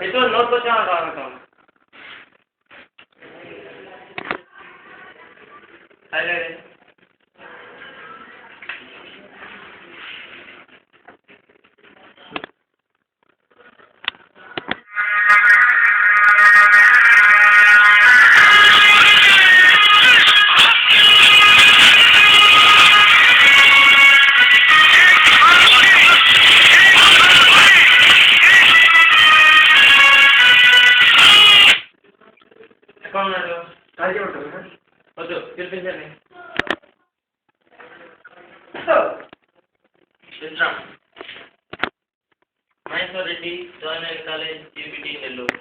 ఇటు నోట్కి వచ్చామంటాం అదే ఎక్కడ ఉన్నాడు కాజీ ఉంటాడు వద్దు పిలిపించండి Maheshwar Reddy join college GBT Nellore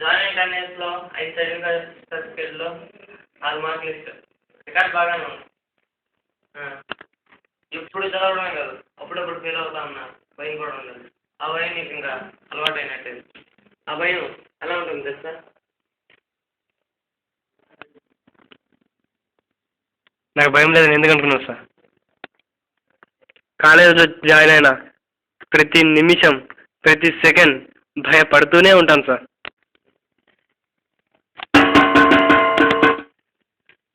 join కాలేజ్లో 5 సర్టిఫికేట్లో 4 మార్కులు ఇస్తారు రికార్డ్ బాగానే ఉంది ఎప్పుడు చదవడమే కాదు అప్పుడప్పుడు ఫెయిల్ అవుతా ఉన్నా భయం కూడా ఉండదు ఆ భయం నీకు ఇంకా అలవాటైనట్టే ఆ భయం ఎలా ఉంటుంది తెలుసా నాకు భయం లేదని ఎందుకు అనుకున్నాను సార్ కాలేజీలో జాయిన్ అయినా ప్రతి నిమిషం ప్రతి సెకండ్ భయపడుతూనే ఉంటాను సార్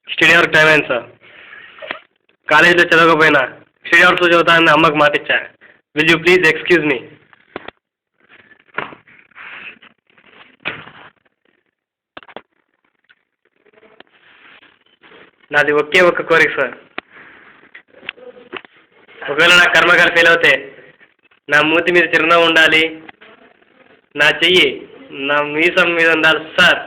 స్టడీ అవర్కి టైం అయింది సార్ కాలేజీలో చదవకపోయినా స్టడీ అవర్స్లో చదువుతానని అమ్మకు మాట ఇచ్చా will you please excuse me నాది ఒకే ఒక్క కోరిక సార్ ఒకవేళ నా కర్మగారు ఫెయిల్ అవుతే నా మూతి మీద చిరునవ్వు ఉండాలి నా చెయ్యి నా మీసం మీద ఉండాలి సార్